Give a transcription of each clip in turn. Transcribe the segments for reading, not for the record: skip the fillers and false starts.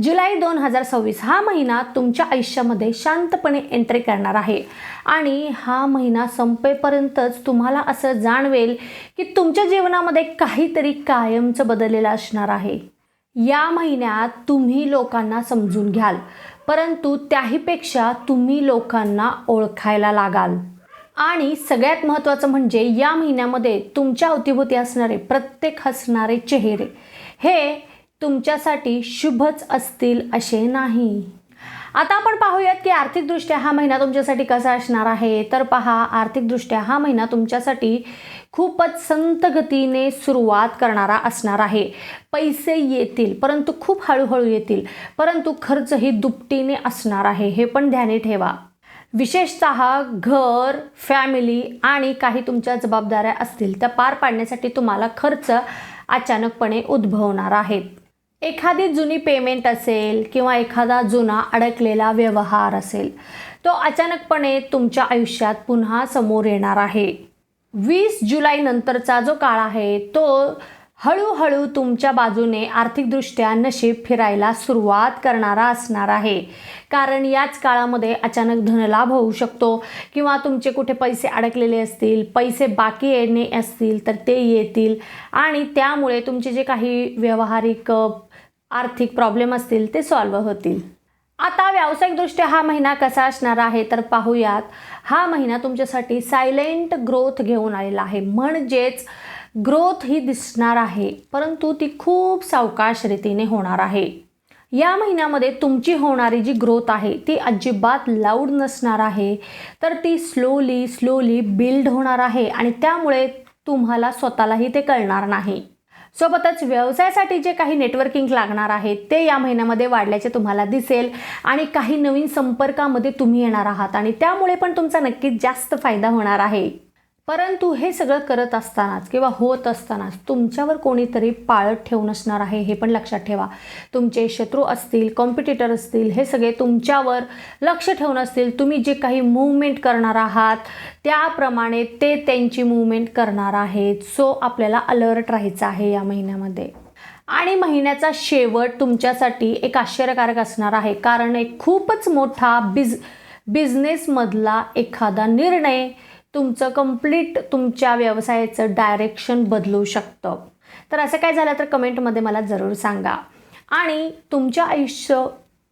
जुलै 2026 हा महिना तुमच्या आयुष्यामध्ये शांतपणे एंट्री करणार आहे आणि हा महिना संपेपर्यंतच तुम्हाला असं जाणवेल की तुमच्या जीवनामध्ये काहीतरी कायमचं बदललेलं असणार आहे. या महिन्यात तुम्ही लोकांना समजून घ्याल, परंतु त्याहीपेक्षा तुम्ही लोकांना ओळखायला लागाल. आणि सगळ्यात महत्त्वाचं म्हणजे या महिन्यामध्ये तुमच्या अवतीभोवती असणारे प्रत्येक हसणारे चेहरे हे तुमच्यासाठी शुभच असतील असे नाही. आता आपण पाहूयात की आर्थिकदृष्ट्या हा महिना तुमच्यासाठी कसा असणार आहे. तर पहा, आर्थिकदृष्ट्या हा महिना तुमच्यासाठी खूपच संथ गतीने सुरुवात करणारा असणार आहे. पैसे येतील, परंतु खूप हळूहळू येतील, परंतु खर्चही दुपटीने असणार आहे, हे पण ध्यानी ठेवा. विशेषतः घर, फॅमिली आणि काही तुमच्या जबाबदाऱ्या असतील त्या पार पाडण्यासाठी तुम्हाला खर्च अचानकपणे उद्भवणार आहेत. एखादी जुनी पेमेंट असेल किंवा एखादा जुना अडकलेला व्यवहार असेल, तो अचानकपणे तुमच्या आयुष्यात पुन्हा समोर येणार आहे. 20 जुलै नंतरचा जो काळ आहे तो हळूहळू तुमच्या बाजूने आर्थिकदृष्ट्या नशीब फिरायला सुरुवात करणारा असणार आहे. कारण याच काळामध्ये अचानक धनलाभ होऊ शकतो किंवा तुमचे कुठे पैसे अडकलेले असतील, पैसे बाकी येणे असतील तर ते येतील आणि त्यामुळे तुमचे जे काही व्यावहारिक आर्थिक प्रॉब्लेम असतील ते सॉल्व्ह होतील. आता व्यावसायिकदृष्ट्या हा महिना कसा असणार आहे तर पाहूयात. हा महिना तुमच्यासाठी सायलेंट ग्रोथ घेऊन आलेला आहे. म्हणजेच ग्रोथ ही दिसणार आहे, परंतु ती खूप सावकाश रीतीने होणार आहे. या महिन्यामध्ये तुमची होणारी जी ग्रोथ आहे ती अजिबात लाऊड नसणार आहे, तर ती स्लोली बिल्ड होणार आहे आणि त्यामुळे तुम्हाला स्वतःलाही ते कळणार नाही. सोबतच व्यवसायासाठी जे काही नेटवर्किंग लागणार आहे ते या महिन्यामध्ये वाढल्याचे तुम्हाला दिसेल आणि काही नवीन संपर्कामध्ये तुम्ही येणार आहात आणि त्यामुळे पण तुमचा नक्कीच जास्त फायदा होणार आहे. परंतु हे सगळं करत असतानाच किंवा होत असतानाच तुमच्यावर कोणीतरी पाळत ठेवून असणार आहे, हे पण लक्षात ठेवा. तुमचे शत्रू असतील, कॉम्पिटिटर असतील, हे सगळे तुमच्यावर लक्ष ठेवून असतील. तुम्ही जे काही मूवमेंट करणार आहात त्याप्रमाणे ते त्यांची मूवमेंट करणार आहेत. सो आपल्याला अलर्ट राहायचं आहे या महिन्यामध्ये. आणि महिन्याचा शेवट तुमच्यासाठी एक आश्चर्यकारक असणार आहे, कारण एक खूपच मोठा बिझनेसमधला एखादा निर्णय तुमचं कंप्लीट तुमच्या व्यवसायाचं डायरेक्शन बदलू शकतं. तर असं काय झालं तर कमेंटमध्ये मला जरूर सांगा. आणि तुमचं आयुष्य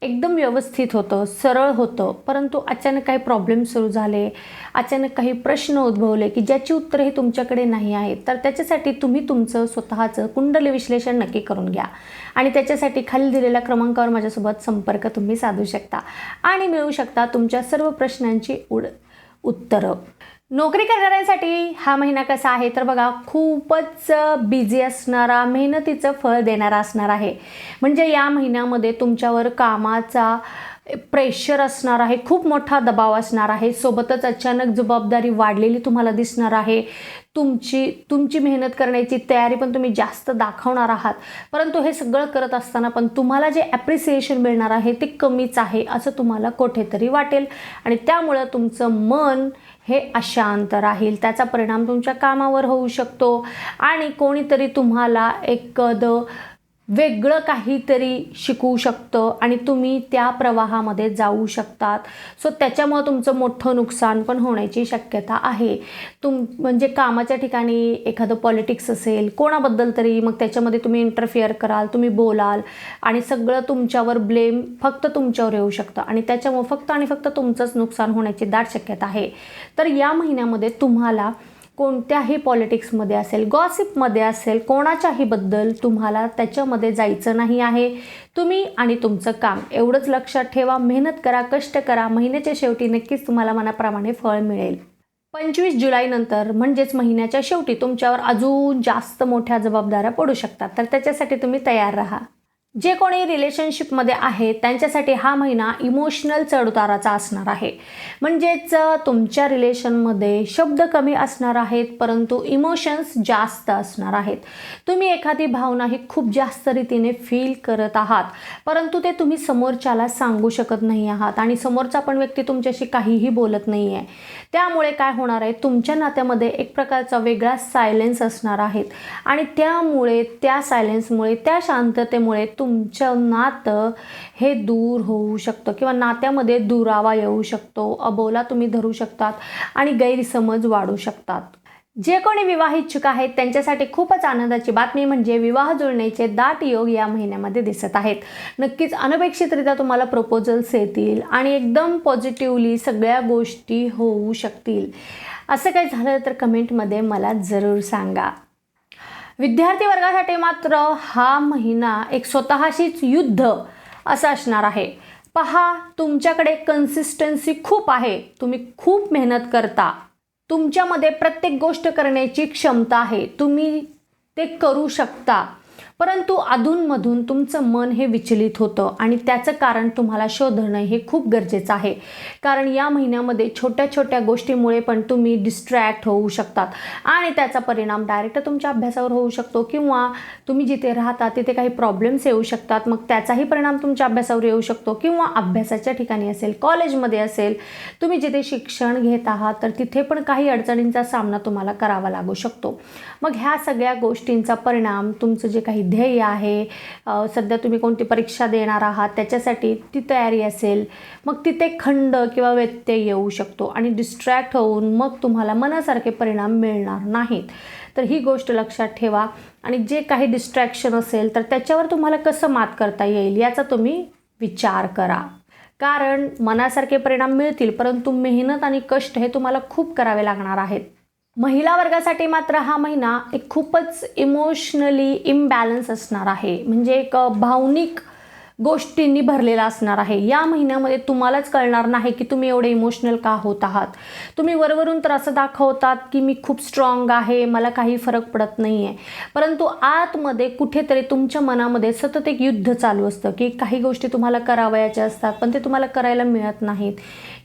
एकदम व्यवस्थित होतं, सरळ होतं, परंतु अचानक काही प्रॉब्लेम सुरू झाले, अचानक काही प्रश्न उद्भवले की ज्याची उत्तरं ही तुमच्याकडे नाही आहेत. तर त्याच्यासाठी तुम्ही तुमचं स्वतःचं कुंडली विश्लेषण नक्की करून घ्या आणि त्याच्यासाठी खाली दिलेल्या क्रमांकावर माझ्यासोबत संपर्क तुम्ही साधू शकता आणि मिळवू शकता तुमच्या सर्व प्रश्नांची उत्तरं. नोकरी करणाऱ्यांसाठी हा महिना कसा आहे तर बघा, खूपच बिझी असणारा, मेहनतीचं फळ देणारा असणार आहे. म्हणजे या महिन्यामध्ये तुमच्यावर कामाचा प्रेशर असणार आहे, खूप मोठा दबाव असणार आहे. सोबतच अचानक जबाबदारी वाढलेली तुम्हाला दिसणार आहे. तुमची मेहनत करण्याची तयारी पण तुम्ही जास्त दाखवणार आहात, परंतु हे सगळं करत असताना पण तुम्हाला जे ॲप्रिसिएशन मिळणार आहे ते कमीच आहे असं तुम्हाला कुठेतरी वाटेल आणि त्यामुळं तुमचं मन हे अशांत राहील. त्याचा परिणाम तुमच्या कामावर होऊ शकतो आणि कोणीतरी तुम्हाला एखादं वेगळं काहीतरी शिकवू शकतं आणि तुम्ही त्या प्रवाहामध्ये जाऊ शकतात. सो त्याच्यामुळं तुमचं मोठं नुकसान पण होण्याची शक्यता आहे. म्हणजे कामाच्या ठिकाणी एखादं पॉलिटिक्स असेल कोणाबद्दल तरी, मग त्याच्यामध्ये तुम्ही इंटरफिअर कराल, तुम्ही बोलाल आणि सगळं तुमच्यावर ब्लेम फक्त तुमच्यावर येऊ शकतं आणि त्याच्यामुळं फक्त आणि फक्त तुमचंच नुकसान होण्याची दाट शक्यता आहे. तर या महिन्यामध्ये तुम्हाला कोणत्याही पॉलिटिक्समध्ये असेल, गॉसिपमध्ये असेल, कोणाच्याही बद्दल तुम्हाला त्याच्यामध्ये जायचं नाही आहे. तुम्ही आणि तुमचं काम एवढंच लक्षात ठेवा. मेहनत करा, कष्ट करा. महिन्याच्या शेवटी नक्कीच तुम्हाला मनाप्रमाणे फळ मिळेल. 25 जुलैनंतर म्हणजेच महिन्याच्या शेवटी तुमच्यावर अजून जास्त मोठ्या जबाबदाऱ्या पडू शकतात, तर त्याच्यासाठी तुम्ही तयार राहा. जे कोणी रिलेशनशिपमध्ये आहेत त्यांच्यासाठी हा महिना इमोशनल चढउताराचा असणार आहे. म्हणजेच तुमच्या रिलेशनमध्ये शब्द कमी असणार आहेत, परंतु इमोशन्स जास्त असणार आहेत. तुम्ही एखादी भावना ही खूप जास्त रीतीने फील करत आहात, परंतु ते तुम्ही समोरच्याला सांगू शकत नाही आहात आणि समोरचा पण व्यक्ती तुमच्याशी काहीही बोलत नाही आहे. त्यामुळे काय होणार आहे, तुमच्या नात्यामध्ये एक प्रकारचा वेगळा सायलेन्स असणार आहेत आणि त्यामुळे त्या सायलेन्समुळे, त्या शांततेमुळे तुमचं नातं हे दूर होऊ शकतं किंवा नात्यामध्ये दुरावा येऊ शकतो, अबोला तुम्ही धरू शकतात आणि गैरसमज वाढू शकतात. जे कोणी विवाह इच्छुक आहेत त्यांच्यासाठी खूपच आनंदाची बातमी म्हणजे विवाह जुळण्याचे दाट योग या महिन्यामध्ये दिसत आहेत. नक्कीच अनपेक्षितरित्या तुम्हाला प्रपोजल्स येतील आणि एकदम पॉझिटिव्हली सगळ्या गोष्टी होऊ शकतील. असं काही झालं तर कमेंटमध्ये मला जरूर सांगा. विद्यार्थी वर्गासाठी मात्र हा महिना एक स्वतःशीच युद्ध असं असणार आहे. पहा, तुमच्याकडे कन्सिस्टन्सी खूप आहे, तुम्ही खूप मेहनत करता, तुमच्यामध्ये प्रत्येक गोष्ट करण्याची क्षमता आहे, तुम्ही ते करू शकता. परंतु अधूनमधून तुमचं मन हे विचलित होतं आणि त्याचं कारण तुम्हाला शोधणं हे खूप गरजेचं आहे. कारण या महिन्यामध्ये छोट्या छोट्या गोष्टीमुळे पण तुम्ही डिस्ट्रॅक्ट होऊ शकतात आणि त्याचा परिणाम डायरेक्ट तुमच्या अभ्यासावर होऊ शकतो किंवा तुम्ही जिथे राहता तिथे काही प्रॉब्लेम्स येऊ शकतात, मग त्याचाही परिणाम तुमच्या अभ्यासावर येऊ शकतो. किंवा अभ्यासाच्या ठिकाणी असेल, कॉलेजमध्ये असेल, तुम्ही जिथे शिक्षण घेत आहात तर तिथे पण काही अडचणींचा सामना तुम्हाला करावा लागू शकतो. मग ह्या सगळ्या गोष्टींचा परिणाम तुमचं जे काही ध्येय आहे, सध्या तुम्ही कोणती परीक्षा देणार आहात त्याच्यासाठी ती तयारी असेल, मग तिथे खंड किंवा व्यत्यय येऊ शकतो आणि डिस्ट्रॅक्ट होऊन मग तुम्हाला मनासारखे परिणाम मिळणार नाहीत. तर ही गोष्ट लक्षात ठेवा आणि जे काही डिस्ट्रॅक्शन असेल तर त्याच्यावर तुम्हाला कसं मात करता येईल याचा तुम्ही विचार करा. कारण मनासारखे परिणाम मिळतील परंतु मेहनत आणि कष्ट हे तुम्हाला खूप करावे लागणार आहेत. महिला वर्गासाठी मात्र हा महिना एक खूपच इमोशनली इम्बॅलन्स असणार आहे, म्हणजे एक भावनिक गोष्टींनी भरलेला असणार आहे. या महिन्यामध्ये तुम्हालाच कळणार नाही की तुम्ही एवढे इमोशनल का होत आहात. तुम्ही वरवरून तर असं दाखवतात की मी खूप स्ट्रॉंग आहे, मला काही फरक पडत नाही आहे, परंतु आतमध्ये कुठेतरी तुमच्या मनामध्ये सतत एक युद्ध चालू असतं की काही गोष्टी तुम्हाला करावयाच्या असतात पण ते तुम्हाला करायला मिळत नाहीत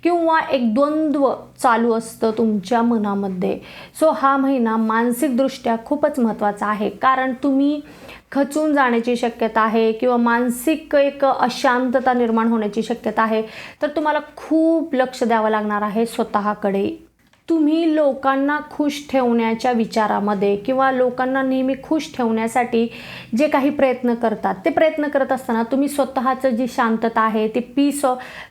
किंवा एक द्वंद्व चालू असतं तुमच्या मनामध्ये. सो हा महिना मानसिकदृष्ट्या खूपच महत्त्वाचा आहे कारण तुम्ही खचून जाण्याची शक्यता आहे किंवा मानसिक एक अशांतता निर्माण होण्याची शक्यता आहे. तर तुम्हाला खूप लक्ष द्यावं लागणार आहे स्वतःकडे. तुम्ही लोकांना खुश ठेवण्याच्या विचारामध्ये किंवा लोकांना नेहमी खुश ठेवण्यासाठी जे काही प्रयत्न करतात ते प्रयत्न करत असताना तुम्ही स्वतःचं जी शांतता आहे, ते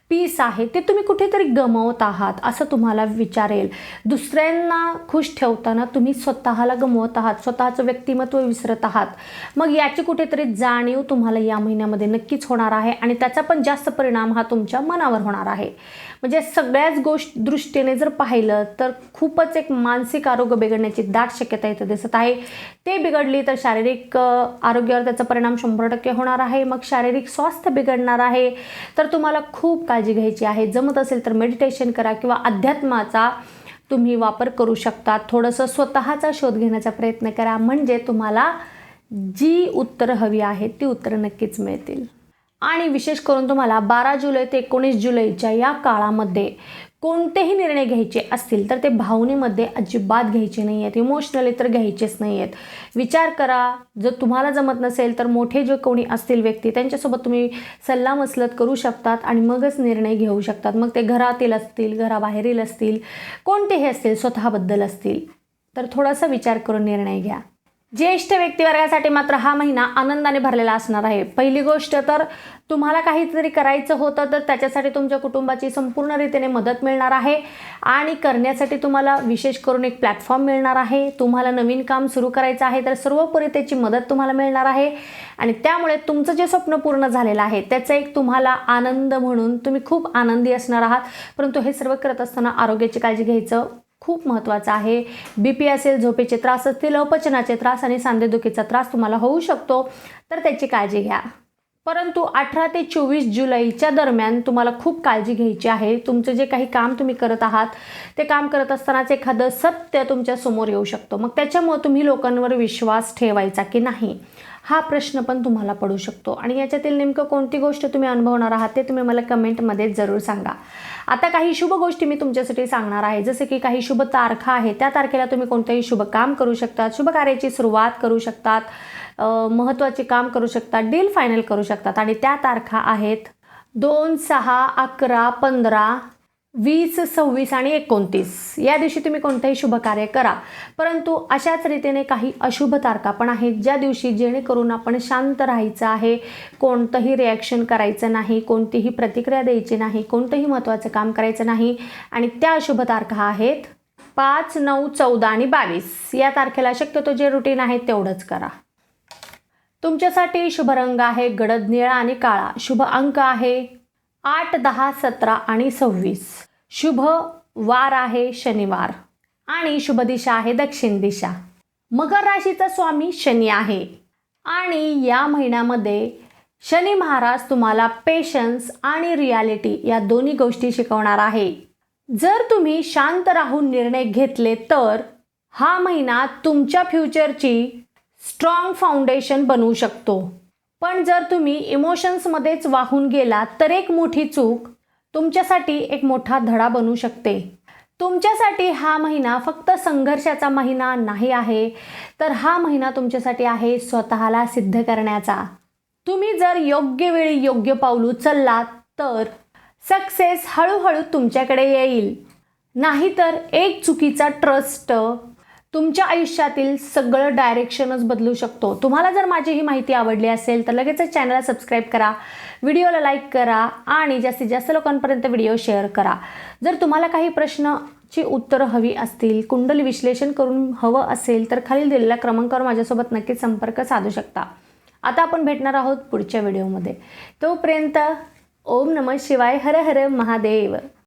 पीस आहे ते तुम्ही कुठेतरी गमावत आहात असं तुम्हाला विचारेल. दुसऱ्यांना खुश ठेवताना तुम्ही स्वतःला गमवत आहात, स्वतःचं व्यक्तिमत्व विसरत आहात. मग याची कुठेतरी जाणीव तुम्हाला या महिन्यामध्ये नक्कीच होणार आहे आणि त्याचा पण जास्त परिणाम हा तुमच्या मनावर होणार आहे. म्हणजे सगळ्याच दृष्टीने जर पाहिलं तर खूपच एक मानसिक आरोग्य बिघडण्याची दाट शक्यता इथं दिसत आहे. ते बिघडली तर शारीरिक आरोग्यावर त्याचा परिणाम 100% होणार आहे. मग शारीरिक स्वास्थ्य बिघडणार आहे तर तुम्हाला खूप काळजी घ्यायची आहे. जमत असेल तर मेडिटेशन करा किंवा अध्यात्माचा तुम्ही वापर करू शकता. थोडंसं स्वतःचा शोध घेण्याचा प्रयत्न करा म्हणजे तुम्हाला जी उत्तरं हवी आहेत ती उत्तरं नक्कीच मिळतील. आणि विशेष करून तुम्हाला 12 जुलै ते 19 जुलैच्या या काळामध्ये कोणतेही निर्णय घ्यायचे असतील तर ते भावनेमध्ये अजिबात घ्यायचे नाही आहेत, इमोशनली तर घ्यायचेच नाही आहेत. विचार करा, जर तुम्हाला जमत नसेल तर मोठे जे कोणी असतील व्यक्ती त्यांच्यासोबत तुम्ही सल्लामसलत करू शकतात आणि मगच निर्णय घेऊ शकतात. मग ते घरातील असतील, घराबाहेरील असतील, कोणतेही असतील, स्वतःबद्दल असतील, तर थोडासा विचार करून निर्णय घ्या. ज्येष्ठ व्यक्तिवर्गासाठी मात्र हा महिना आनंदाने भरलेला असणार आहे. पहिली गोष्ट तर तुम्हाला काहीतरी करायचं होतं तर त्याच्यासाठी तुमच्या कुटुंबाची संपूर्ण रीतीने मदत मिळणार आहे आणि करण्यासाठी तुम्हाला विशेष करून एक प्लॅटफॉर्म मिळणार आहे. तुम्हाला नवीन काम सुरू करायचं आहे तर सर्वोपरी त्याची मदत तुम्हाला मिळणार आहे आणि त्यामुळे तुमचं जे स्वप्न पूर्ण झालेलं आहे त्याचा एक तुम्हाला आनंद म्हणून तुम्ही खूप आनंदी असणार आहात. परंतु हे सर्व करत असताना आरोग्याची काळजी घ्यायचं खूप महत्त्वाचं आहे. BP असेल, झोपेचे त्रास असतील, अपचनाचे त्रास आणि सांधेदुखीचा त्रास तुम्हाला होऊ शकतो तर त्याची काळजी घ्या. परंतु 18 ते 24 जुलैच्या दरम्यान तुम्हाला खूप काळजी घ्यायची आहे. तुमचं जे काही काम तुम्ही करत आहात ते काम करत असतानाच एखादं सत्य तुमच्या समोर येऊ शकतो. मग त्याच्यामुळे तुम्ही लोकांवर विश्वास ठेवायचा की नाही हा प्रश्न पण तुम्हाला पडू शकतो आणि याच्यातील नेमकं कोणती गोष्ट तुम्ही अनुभवणार आहात ते तुम्ही मला कमेंटमध्ये जरूर सांगा. आता काही शुभ गोष्टी मी तुमच्यासाठी सांगणार आहे, जसे की काही शुभ तारखा आहे, त्या तारखेला तुम्ही कोणतेही शुभ काम करू शकतात, शुभ कार्याची सुरुवात करू शकतात, महत्त्वाचे काम करू शकतात, डील फायनल करू शकतात आणि त्या तारखा आहेत 2, 6, 11, 15, 20, 26 आणि 29 या दिवशी तुम्ही कोणतेही शुभ कार्य करा. परंतु अशाच रीतीने काही अशुभ तारखा पण आहेत ज्या दिवशी जेणेकरून आपण शांत राहायचं आहे, कोणतंही रिॲक्शन करायचं नाही, कोणतीही प्रतिक्रिया द्यायची नाही, कोणतंही महत्त्वाचं काम करायचं नाही. आणि त्या अशुभ तारखा आहेत 5, 9, 14 आणि 22 या तारखेला शक्यतो जे रुटीन आहे तेवढंच करा. तुमच्यासाठी शुभ रंग आहे गडद निळा आणि काळा. शुभ अंक आहे 8, 10, 17 आणि 26. शुभ वार आहे शनिवार आणि शुभ दिशा आहे दक्षिण दिशा. मकर राशीचा स्वामी शनी आहे आणि या महिन्यामध्ये शनी महाराज तुम्हाला पेशन्स आणि रियालिटी या दोन्ही गोष्टी शिकवणार आहे. जर तुम्ही शांत राहून निर्णय घेतले तर हा महिना तुमच्या फ्युचरची स्ट्रॉंग फाउंडेशन बनवू शकतो. पण जर तुम्ही इमोशन्समध्येच वाहून गेलात तर एक मोठी चूक तुमच्यासाठी एक मोठा धडा बनू शकते. तुमच्यासाठी हा महिना फक्त संघर्षाचा महिना नाही आहे, तर हा महिना तुमच्यासाठी आहे स्वतःला सिद्ध करण्याचा. तुम्ही जर योग्य वेळी योग्य पाऊल उचललात तर सक्सेस हळूहळू तुमच्याकडे येईल. नाहीतर एक चुकीचा ट्रस्ट तुमच्या आयुष्यातील सगळं डायरेक्शनच बदलू शकतो. तुम्हाला जर माझी ही माहिती आवडली असेल तर लगेचच चॅनलला सबस्क्राईब करा, व्हिडिओला लाईक करा आणि जास्तीत जास्त लोकांपर्यंत व्हिडिओ शेअर करा. जर तुम्हाला काही प्रश्नाची उत्तरं हवी असतील, कुंडली विश्लेषण करून हवं असेल तर खालील दिलेल्या क्रमांकावर माझ्यासोबत नक्कीच संपर्क साधू शकता. आता आपण भेटणार आहोत पुढच्या व्हिडिओमध्ये. तोपर्यंत ओम नमः शिवाय, हर हर महादेव.